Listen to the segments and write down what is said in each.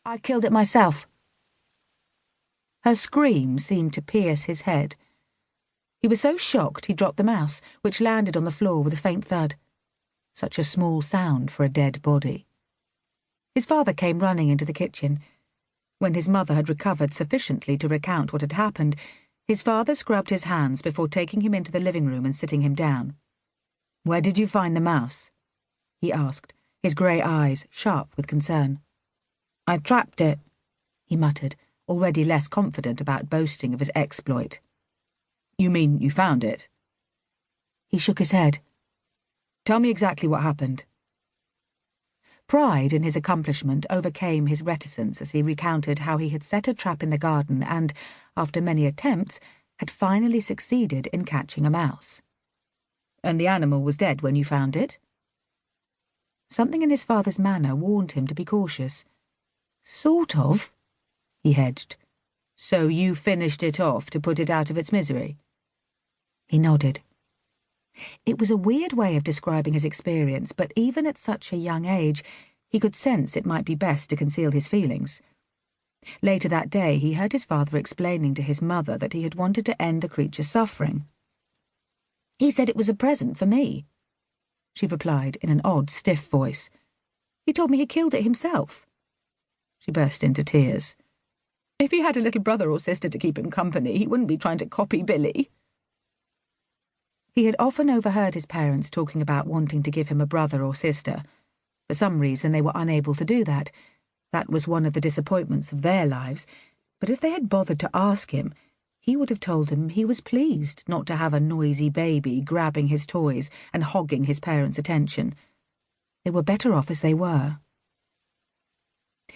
I killed it myself." Her scream seemed to pierce his head. He was so shocked he dropped the mouse, which landed on the floor with a faint thud. Such a small sound for a dead body. His father came running into the kitchen. When his mother had recovered sufficiently to recount what had happened, his father scrubbed his hands before taking him into the living room and sitting him down. "Where did you find the mouse?" he asked, his grey eyes sharp with concern. "I trapped it," he muttered, already less confident about boasting of his exploit. "You mean you found it?" He shook his head. "Tell me exactly what happened." Pride in his accomplishment overcame his reticence as he recounted how he had set a trap in the garden and, after many attempts, had finally succeeded in catching a mouse. "And the animal was dead when you found it?" Something in his father's manner warned him to be cautious. "Sort of," he hedged. "So you finished it off to put it out of its misery?" He nodded. It was a weird way of describing his experience, but even at such a young age, he could sense it might be best to conceal his feelings. Later that day, he heard his father explaining to his mother that he had wanted to end the creature's suffering. "He said it was a present for me," she replied in an odd, stiff voice. "He told me he killed it himself." She burst into tears. "If he had a little brother or sister to keep him company, he wouldn't be trying to copy Billy." He had often overheard his parents talking about wanting to give him a brother or sister. For some reason they were unable to do that. That was one of the disappointments of their lives. But if they had bothered to ask him, he would have told them he was pleased not to have a noisy baby grabbing his toys and hogging his parents' attention. They were better off as they were.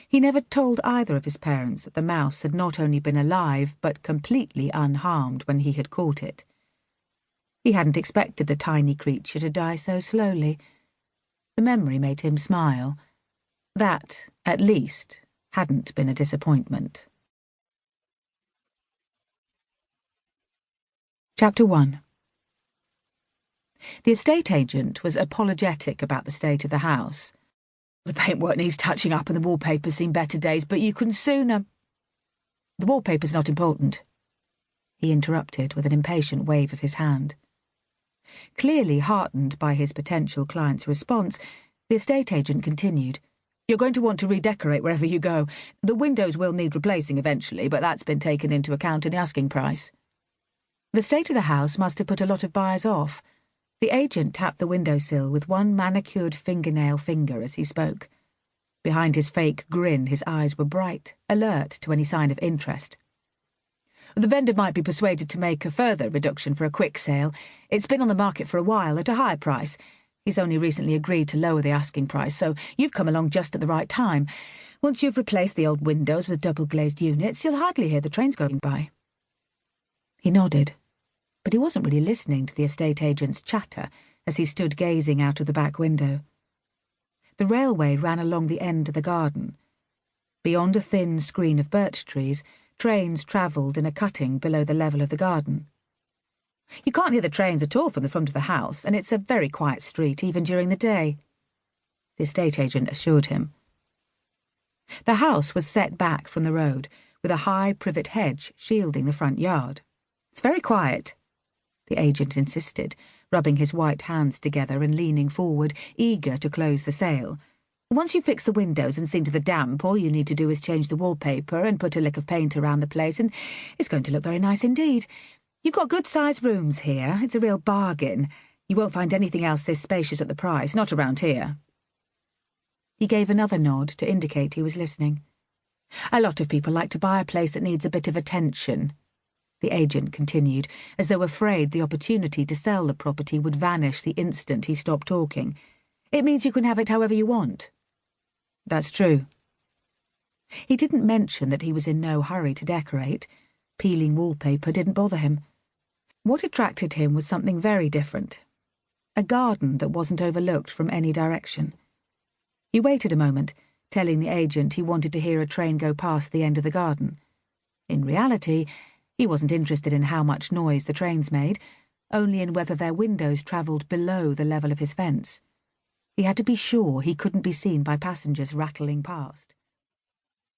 He never told either of his parents that the mouse had not only been alive but completely unharmed when he had caught it. He hadn't expected the tiny creature to die so slowly. The memory made him smile. That, at least, hadn't been a disappointment. Chapter 1. The estate agent was apologetic about the state of the house. "The paintwork needs touching up and the wallpaper's seen better days, but you can sooner—" "The wallpaper's not important," he interrupted with an impatient wave of his hand. Clearly heartened by his potential client's response, the estate agent continued. "You're going to want to redecorate wherever you go. The windows will need replacing eventually, but that's been taken into account in the asking price." The state of the house must have put a lot of buyers off. The agent tapped the windowsill with one manicured fingernail finger as he spoke. Behind his fake grin, his eyes were bright, alert to any sign of interest. "The vendor might be persuaded to make a further reduction for a quick sale. It's been on the market for a while at a higher price. He's only recently agreed to lower the asking price, so you've come along just at the right time. Once you've replaced the old windows with double-glazed units, you'll hardly hear the trains going by." He nodded, but he wasn't really listening to the estate agent's chatter as he stood gazing out of the back window. The railway ran along the end of the garden. Beyond a thin screen of birch trees, trains travelled in a cutting below the level of the garden. "You can't hear the trains at all from the front of the house, and it's a very quiet street even during the day," the estate agent assured him. The house was set back from the road, with a high privet hedge shielding the front yard. "It's very quiet," the agent insisted, rubbing his white hands together and leaning forward, eager to close the sale. "Once you've fixed the windows and seen to the damp, all you need to do is change the wallpaper and put a lick of paint around the place, and it's going to look very nice indeed. You've got good-sized rooms here. It's a real bargain. You won't find anything else this spacious at the price, not around here." He gave another nod to indicate he was listening. "A lot of people like to buy a place that needs a bit of attention," the agent continued, as though afraid the opportunity to sell the property would vanish the instant he stopped talking. "It means you can have it however you want." "That's true." He didn't mention that he was in no hurry to decorate. Peeling wallpaper didn't bother him. What attracted him was something very different. A garden that wasn't overlooked from any direction. He waited a moment, telling the agent he wanted to hear a train go past the end of the garden. In reality, he wasn't interested in how much noise the trains made, only in whether their windows travelled below the level of his fence. He had to be sure he couldn't be seen by passengers rattling past.